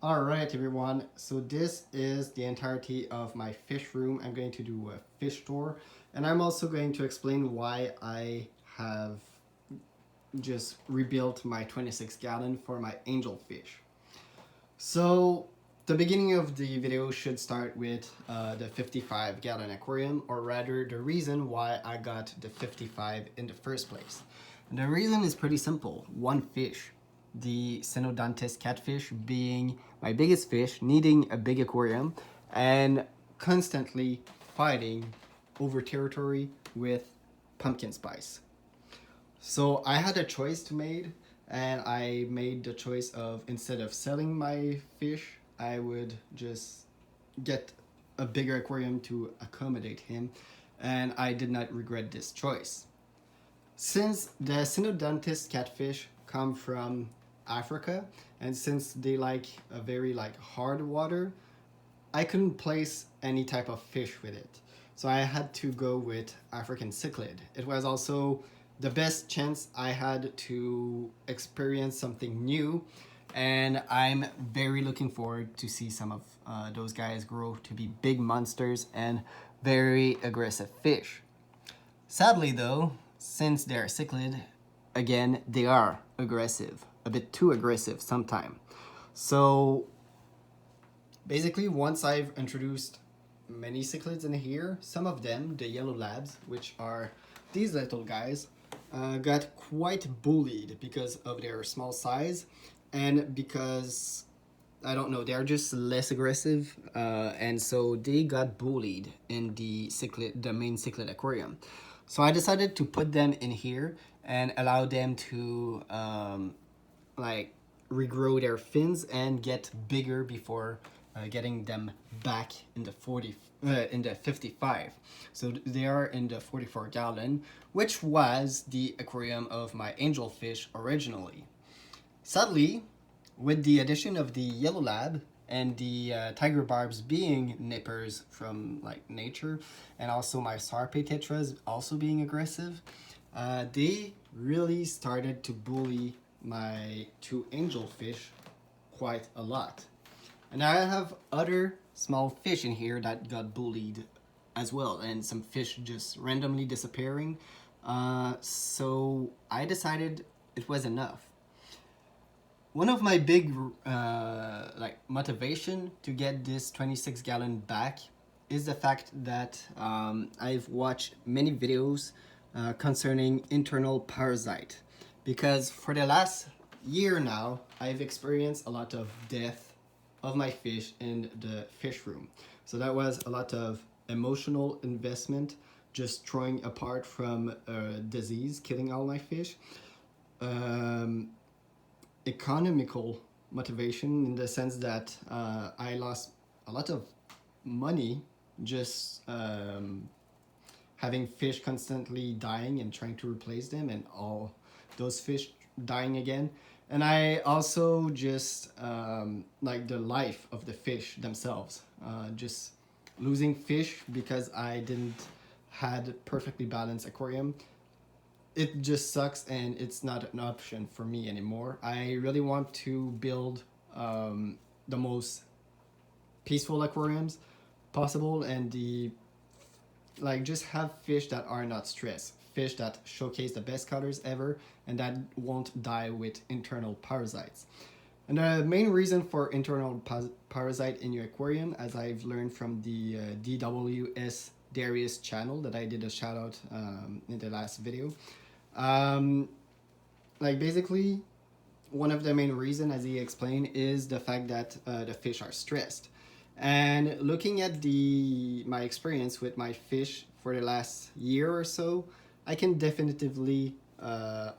Alright everyone, so this is the entirety of my fish room. I'm going to do a fish tour, and I'm also going to explain why I have just rebuilt my 26 gallon for my angelfish. So the beginning of the video should start with the 55 gallon aquarium, or rather the reason why I got the 55 in the first place. And the reason is pretty simple. One fish, the cynodontis catfish, being my biggest fish, needing a big aquarium and constantly fighting over territory with pumpkin spice. So I had a choice to make, and I made the choice of, instead of selling my fish, I would just get a bigger aquarium to accommodate him, and I did not regret this choice. Since the cynodontis catfish come from Africa, and since they like a very hard water, I couldn't place any type of fish with it. So I had to go with African cichlid. It was also the best chance I had to experience something new, and I'm very looking forward to see some of those guys grow to be big monsters and very aggressive fish. Sadly though, since they're cichlid, again, they are aggressive, a bit too aggressive sometimes. So basically, once I've introduced many cichlids in here, some of them, the yellow labs, which are these little guys, got quite bullied because of their small size and because, I don't know, they're just less aggressive, and so they got bullied in the main cichlid aquarium. So I decided to put them in here and allow them to regrow their fins and get bigger before getting them back in the 55. So they are in the 44 gallon, which was the aquarium of my angelfish originally. Sadly, with the addition of the yellow lab and the tiger barbs being nippers from nature, and also my sarpe tetras also being aggressive, they really started to bully my two angelfish quite a lot. And I have other small fish in here that got bullied as well, and some fish just randomly disappearing. So I decided it was enough. One of my big motivation to get this 26 gallon back is the fact that I've watched many videos concerning internal parasite, because for the last year now I've experienced a lot of death of my fish in the fish room. So that was a lot of emotional investment, just throwing apart from a disease killing all my fish. Economical motivation, in the sense that I lost a lot of money just having fish constantly dying and trying to replace them, and all those fish dying again. And I also just like the life of the fish themselves, just losing fish because I didn't had perfectly balanced aquarium. It just sucks, and it's not an option for me anymore. I really want to build the most peaceful aquariums possible, and just have fish that are not stressed, fish that showcase the best colors ever, and that won't die with internal parasites. And the main reason for internal parasite in your aquarium, as I've learned from the DWS Darius channel that I did a shout out in the last video, basically one of the main reason, as he explained, is the fact that the fish are stressed. And looking at my experience with my fish for the last year or so, I can definitively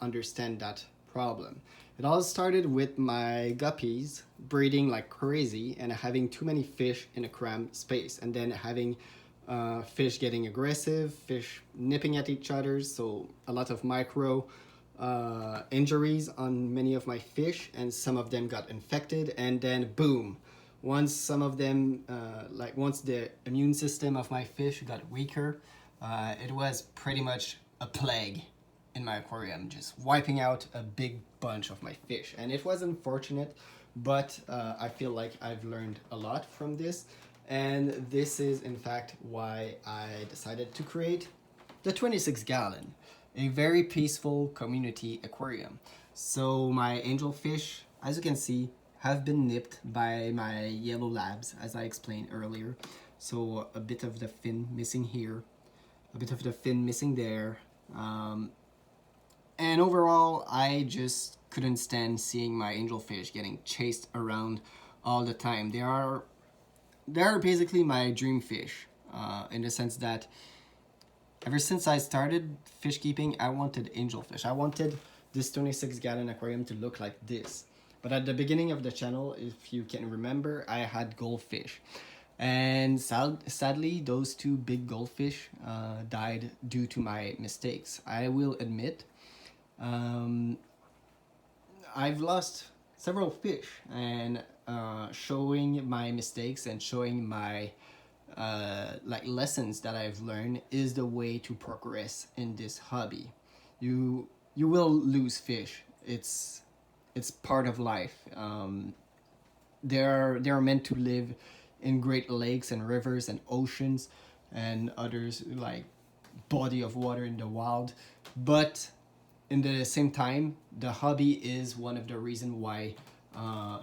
understand that problem. It all started with my guppies breeding like crazy and having too many fish in a cramped space, and then having fish getting aggressive, fish nipping at each other, so a lot of micro injuries on many of my fish, and some of them got infected, and then boom, once some of them once the immune system of my fish got weaker, it was pretty much a plague in my aquarium, just wiping out a big bunch of my fish. And it was unfortunate but I feel like I've learned a lot from this, and this is in fact why I decided to create the 26 gallon, a very peaceful community aquarium. So my angelfish, as you can see, have been nipped by my yellow labs, as I explained earlier. So a bit of the fin missing here, a bit of the fin missing there. And overall, I just couldn't stand seeing my angelfish getting chased around all the time. They're basically my dream fish, in the sense that ever since I started fish keeping, I wanted angelfish. I wanted this 26 gallon aquarium to look like this. But at the beginning of the channel, if you can remember, I had goldfish. And sadly, those two big goldfish died due to my mistakes. I will admit, I've lost several fish, and showing my mistakes and showing my like lessons that I've learned is the way to progress in this hobby. You will lose fish. It's part of life. They're meant to live in great lakes and rivers and oceans and others like body of water in the wild, but in the same time, the hobby is one of the reasons why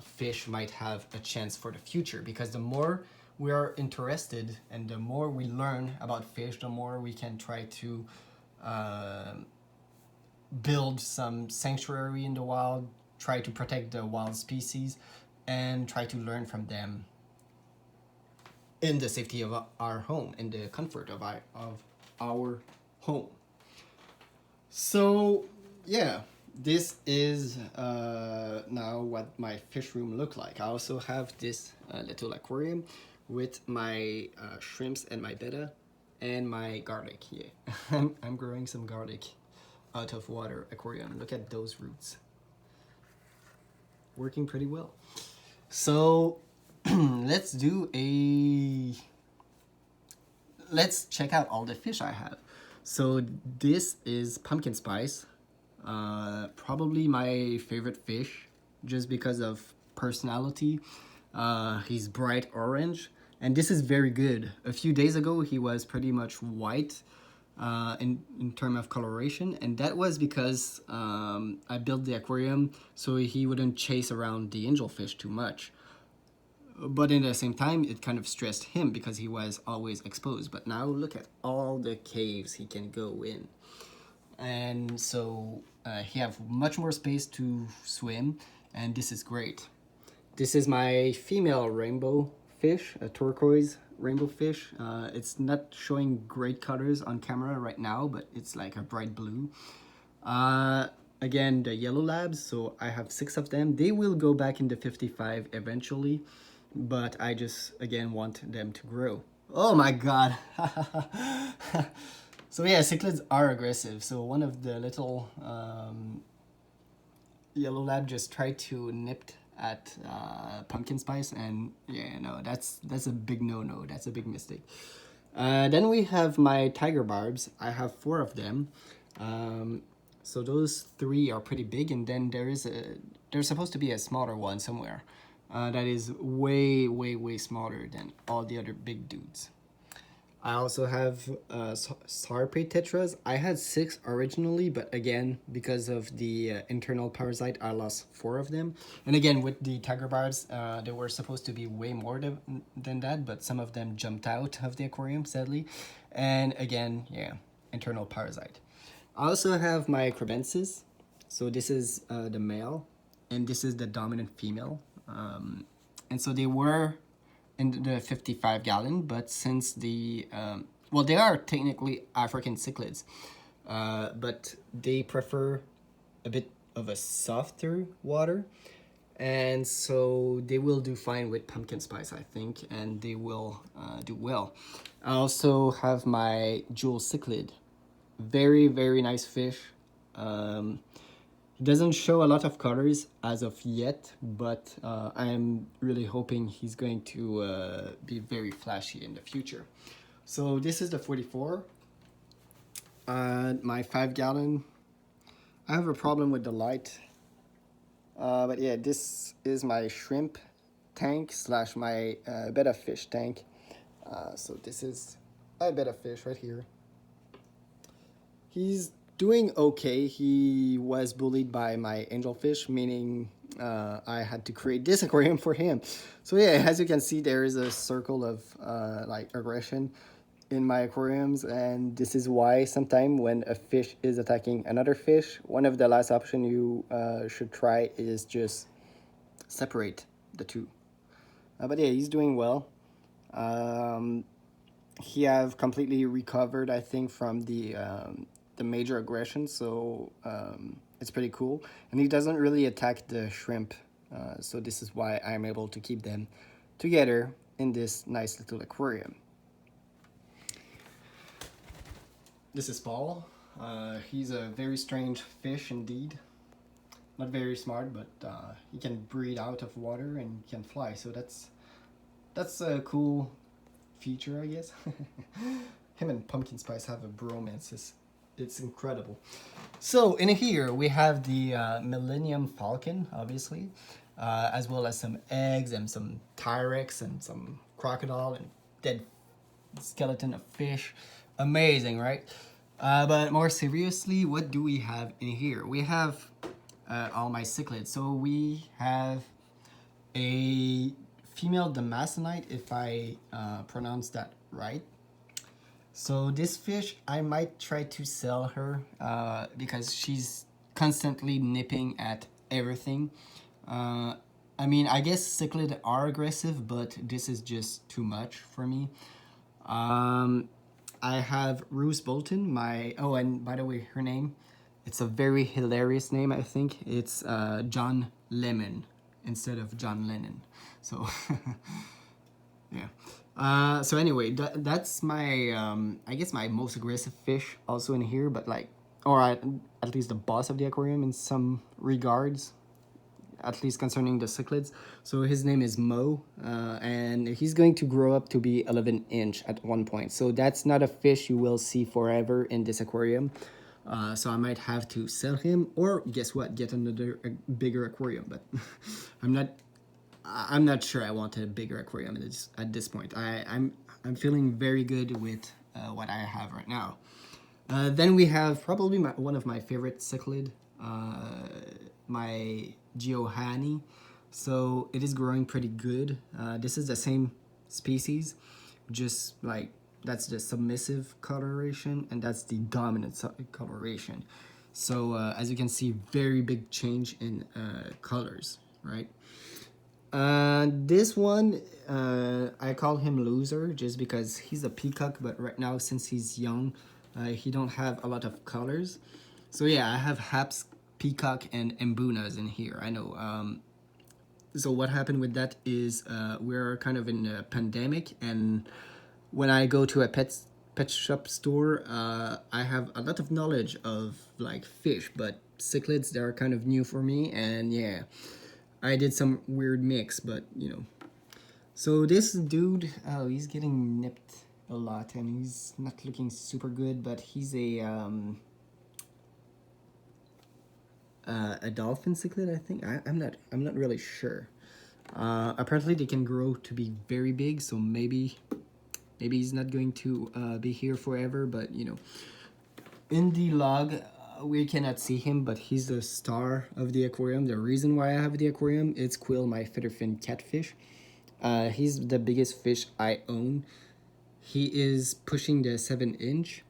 fish might have a chance for the future, because the more we are interested and the more we learn about fish, the more we can try to build some sanctuary in the wild, try to protect the wild species, and try to learn from them in the safety of our home, in the comfort of our home. So yeah, this is now what my fish room look like. I also have this little aquarium with my shrimps and my betta and my garlic. Yeah, I'm growing some garlic out of water aquarium. Look at those roots. Working pretty well. So let's check out all the fish I have. So this is pumpkin spice, probably my favorite fish just because of personality. He's bright orange, and this is very good. A few days ago he was pretty much white in terms of coloration, and that was because I built the aquarium so he wouldn't chase around the angelfish too much. But in the same time, it kind of stressed him because he was always exposed. But now look at all the caves he can go in. And so he have much more space to swim, and this is great. This is my female rainbow fish, a turquoise rainbow fish. It's not showing great colors on camera right now, but it's like a bright blue. Again, the yellow labs, so I have 6 of them. They will go back into 55 eventually, but I just, again, want them to grow. Oh my god! So yeah, cichlids are aggressive. So one of the little yellow lab just tried to nip at pumpkin spice, and yeah, no, that's a big no-no. That's a big mistake. Then we have my tiger barbs. I have 4 of them. So those 3 are pretty big, and then there's supposed to be a smaller one somewhere that is way smaller than all the other big dudes. I also have sarpe tetras. I had 6 originally, but again, because of the internal parasite, I lost 4 of them. And again, with the tiger barbs, there were supposed to be way more than that, but some of them jumped out of the aquarium, sadly. And again, yeah, internal parasite. I also have my crebensis. So this is the male, and this is the dominant female. And so they were in the 55 gallon, but since the well, they are technically African cichlids, but they prefer a bit of a softer water, and so they will do fine with pumpkin spice, I think, and they will do well. I also have my jewel cichlid, very nice fish. He doesn't show a lot of colors as of yet, but I'm really hoping he's going to be very flashy in the future. So this is the 44. My 5 gallon. I have a problem with the light. But yeah, this is my shrimp tank slash my betta fish tank. So this is a betta fish right here. He's doing okay. He was bullied by my angelfish, meaning I had to create this aquarium for him. So yeah, as you can see, there is a circle of like aggression in my aquariums, and this is why sometimes when a fish is attacking another fish, one of the last option you should try is just separate the two. But yeah, he's doing well. He have completely recovered, I think, from the major aggression, so it's pretty cool. And he doesn't really attack the shrimp, so this is why I'm able to keep them together in this nice little aquarium. This is Paul. He's a very strange fish indeed. Not very smart, but he can breathe out of water and can fly, so that's a cool feature, I guess. Him and Pumpkin Spice have a bromance. It's incredible. So in here we have the Millennium Falcon, obviously, as well as some eggs and some T-Rex and some crocodile and dead skeleton of fish. Amazing, right? But more seriously, what do we have in here? We have all my cichlids. So we have a female Damascenite, if I pronounce that right. So this fish, I might try to sell her because she's constantly nipping at everything. I mean, I guess cichlids are aggressive, but this is just too much for me. I have Rose Bolton, oh, and by the way, her name, it's a very hilarious name, I think. It's John Lemon instead of John Lennon. So, yeah. So anyway, that's my, I guess my most aggressive fish also in here, but like, or at least the boss of the aquarium in some regards, at least concerning the cichlids. So his name is Mo, and he's going to grow up to be 11-inch at one point. So that's not a fish you will see forever in this aquarium. So I might have to sell him, or guess what, get another bigger aquarium. But I'm not sure I want a bigger aquarium at this point. I'm feeling very good with what I have right now. Then we have probably one of my favorite cichlid, my Geohani. So it is growing pretty good. This is the same species, just like that's the submissive coloration and that's the dominant coloration. So as you can see, very big change in colors, right? This one, I call him Loser just because he's a peacock, but right now since he's young, he don't have a lot of colors. So yeah, I have Haps, Peacock, and Mbunas in here. I know. So what happened with that is we're kind of in a pandemic, and when I go to a pet shop store, I have a lot of knowledge of like fish, but cichlids, they're kind of new for me, and yeah, I did some weird mix, but you know. So this dude, oh, he's getting nipped a lot, and he's not looking super good, but he's a dolphin cichlid, I think. I'm not really sure. Apparently they can grow to be very big, so maybe he's not going to be here forever, but you know. In the log, we cannot see him, but he's the star of the aquarium. The reason why I have the aquarium, it's Quill, my featherfin catfish. He's the biggest fish I own. He is pushing the 7-inch.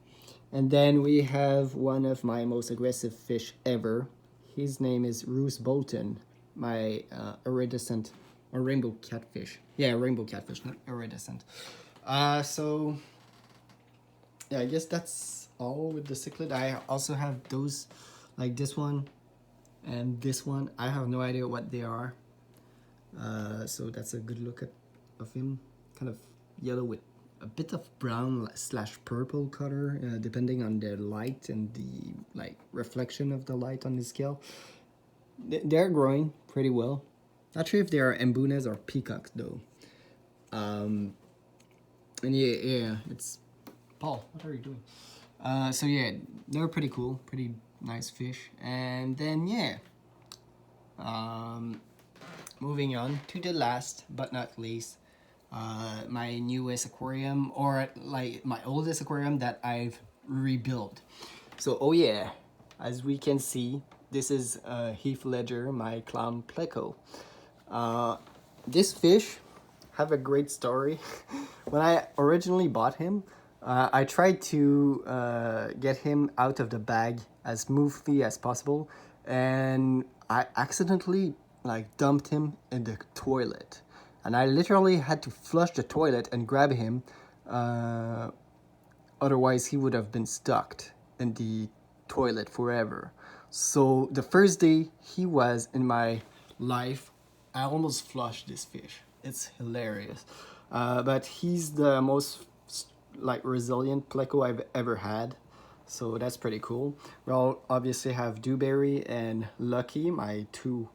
And then we have one of my most aggressive fish ever. His name is Rose Bolton, my iridescent or rainbow catfish. Yeah, rainbow catfish, not iridescent. So yeah, I guess that's all with the cichlid. I also have those, like this one and this one. I have no idea what they are. So that's a good look of him. Kind of yellow with a bit of brown slash purple color, depending on the light and the like reflection of the light on the scale. They're growing pretty well. Not sure if they are Mbunas or peacocks though. And yeah, it's Paul. What are you doing? So yeah, they're pretty cool, pretty nice fish. And then yeah, Moving on to the last but not least, my newest aquarium, or like my oldest aquarium that I've rebuilt. So, oh yeah, as we can see, this is Heath Ledger, my clown pleco. This fish have a great story. When I originally bought him, I tried to get him out of the bag as smoothly as possible, and I accidentally like dumped him in the toilet, and I literally had to flush the toilet and grab him. Otherwise, he would have been stuck in the toilet forever. So the first day he was in my life, I almost flushed this fish. It's hilarious. But he's the most like resilient pleco I've ever had. So that's pretty cool. We'll obviously have Dewberry and Lucky, my two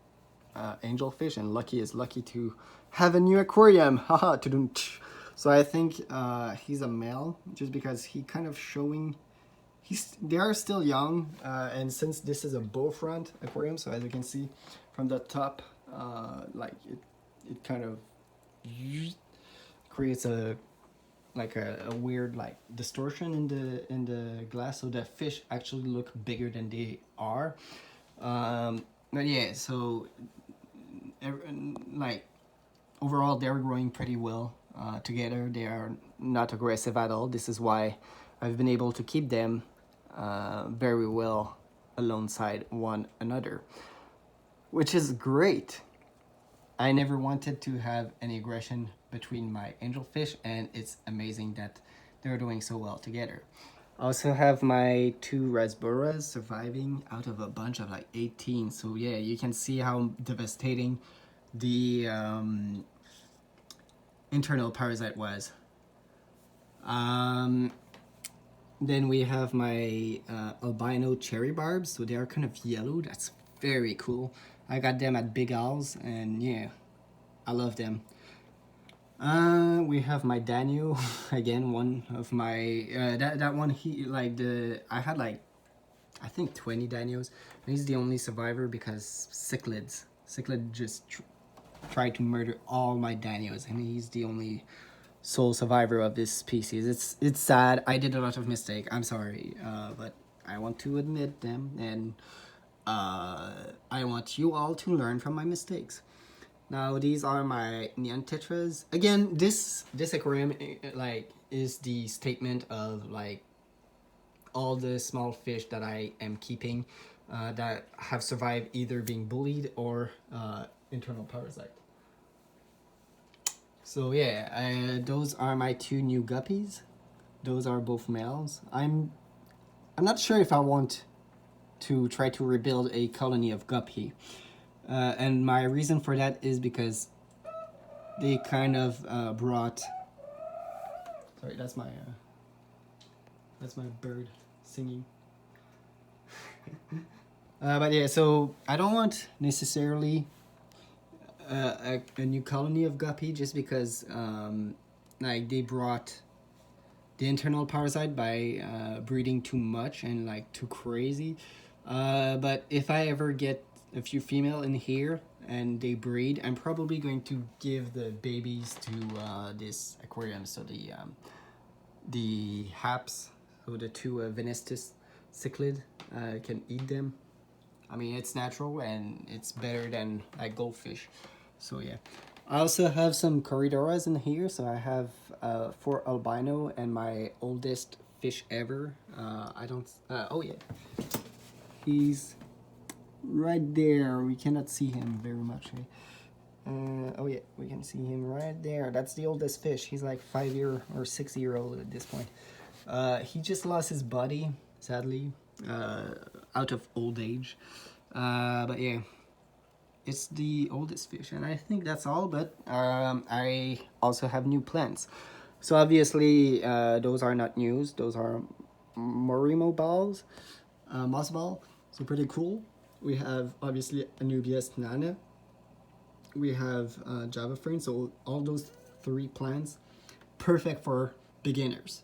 angelfish, and Lucky is lucky to have a new aquarium. Haha, so I think he's a male just because he kind of showing. They are still young, and since this is a bow front aquarium, so as you can see from the top, like it kind of creates a weird like distortion in the glass, so the fish actually look bigger than they are. But yeah, so like overall they're growing pretty well together. They are not aggressive at all. This is why I've been able to keep them very well alongside one another, which is great. I never wanted to have any aggression between my angelfish, and it's amazing that they're doing so well together. I also have my two rasboras surviving out of a bunch of like 18. So yeah, you can see how devastating the internal parasite was. Then we have my albino cherry barbs. So they are kind of yellow. That's very cool. I got them at Big Al's, and yeah, I love them. We have my Daniel again. One of my that one, he like I had like I think 20 Daniels. He's the only survivor because cichlid just tried to murder all my Daniels, and he's the only sole survivor of this species. It's sad. I did a lot of mistake. I'm sorry, but I want to admit them, and I want you all to learn from my mistakes. Now these are my neon tetras. Again, this aquarium like is the statement of like all the small fish that I am keeping that have survived either being bullied or internal parasite. So yeah, those are my two new guppies. Those are both males. I'm not sure if I want to try to rebuild a colony of guppy. And my reason for that is because they kind of brought... Sorry, that's my bird singing. But yeah, so I don't want necessarily a new colony of guppy just because like they brought the internal parasite by breeding too much and like too crazy. But if I ever get a few female in here and they breed, I'm probably going to give the babies to this aquarium. So the haps, so the two venestus cichlid can eat them. I mean, it's natural and it's better than like goldfish. So yeah, I also have some corydoras in here. So I have 4 albino and my oldest fish ever. Oh yeah, he's right there. We cannot see him very much. Oh yeah, we can see him right there. That's the oldest fish. He's like 5-year or 6-year-old at this point. He just lost his buddy, sadly, out of old age. But yeah, it's the oldest fish, and I think that's all. But I also have new plants. So obviously, those are not news. Those are Morimo balls, moss ball. So pretty cool. We have obviously Anubias nana. We have Java fern. So all those 3 plants, perfect for beginners.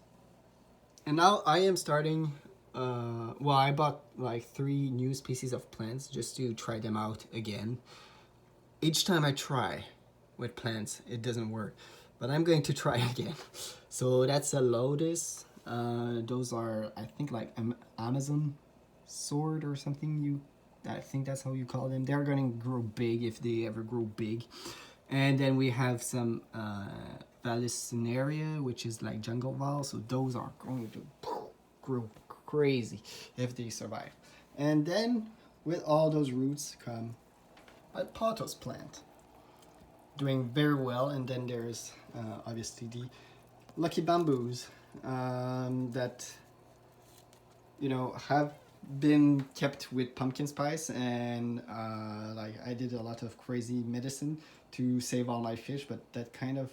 And now I am starting well, I bought like 3 new species of plants just to try them out again. Each time I try with plants, it doesn't work, but I'm going to try again. So that's a lotus. Those are, I think, like Amazon sword or something. I think that's how you call them. They're going to grow big if they ever grow big. And then we have some Vallisneria, which is like jungle val. So those are going to grow crazy if they survive. And then with all those roots come a pothos plant, doing very well. And then there's obviously the lucky bamboos that, you know, have been kept with pumpkin spice, and like I did a lot of crazy medicine to save all my fish, but that kind of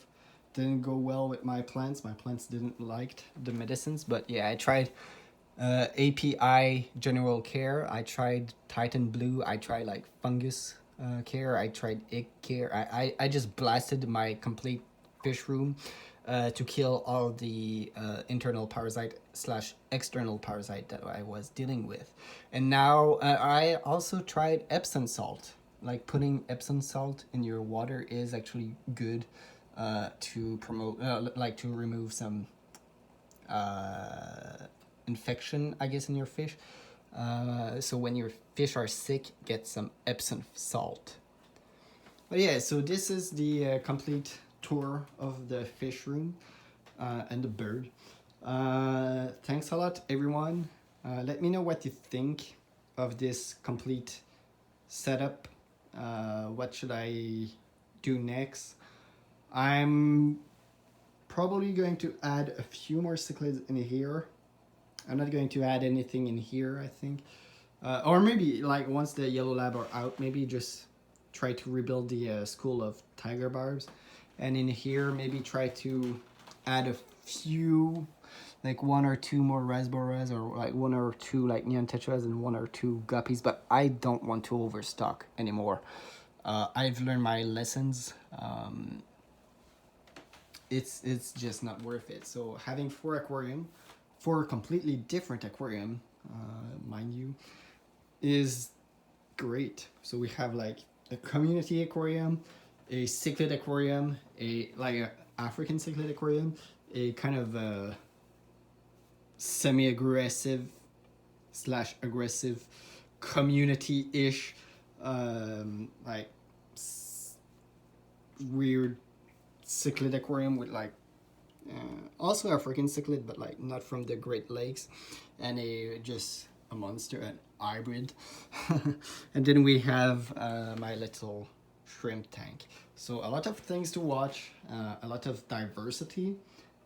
didn't go well with my plants. My plants didn't like the medicines, but yeah, I tried API general care, I tried Titan blue, I tried like fungus care, I tried egg care. I just blasted my complete fish room to kill all the internal parasite slash external parasite that I was dealing with. And now I also tried Epsom salt. Like putting Epsom salt in your water is actually good to promote, like to remove some infection, I guess, in your fish. So when your fish are sick, get some Epsom salt. But yeah, so this is the complete tour of the fish room and the bird. Thanks a lot, everyone. Let me know what you think of this complete setup. What should I do next? I'm probably going to add a few more cichlids in here. I'm not going to add anything in here, I think. Or maybe like once the yellow lab are out, maybe just try to rebuild the school of tiger barbs. And in here, maybe try to add a few, like 1 or 2 more rasboras, or like 1 or 2 like neon tetras and 1 or 2 guppies. But I don't want to overstock anymore. I've learned my lessons. It's just not worth it. So having 4 completely different aquarium, mind you, is great. So we have like a community aquarium, a cichlid aquarium, a African cichlid aquarium, a kind of semi-aggressive slash aggressive community-ish like weird cichlid aquarium with like also African cichlid, but like not from the Great Lakes, and just a monster, an hybrid. And then we have my little shrimp tank. So a lot of things to watch, a lot of diversity.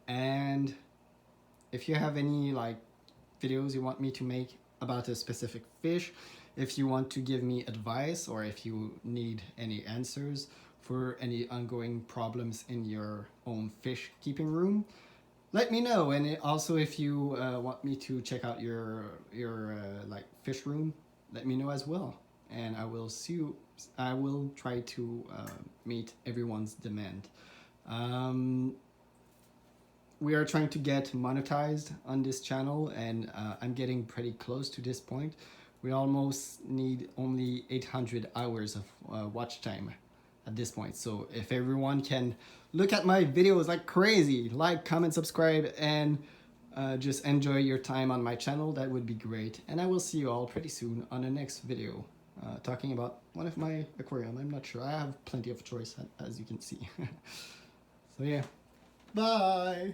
And if you have any like videos you want me to make about a specific fish, if you want to give me advice, or if you need any answers for any ongoing problems in your own fish keeping room, let me know. And also, if you want me to check out your like fish room, let me know as well. And I will try to meet everyone's demand. We are trying to get monetized on this channel, and I'm getting pretty close to this point. We almost need only 800 hours of watch time at this point. So if everyone can look at my videos like crazy, like, comment, subscribe, and just enjoy your time on my channel, that would be great. And I will see you all pretty soon on the next video, talking about one of my aquarium. I'm not sure. I have plenty of choice, as you can see. So yeah, bye.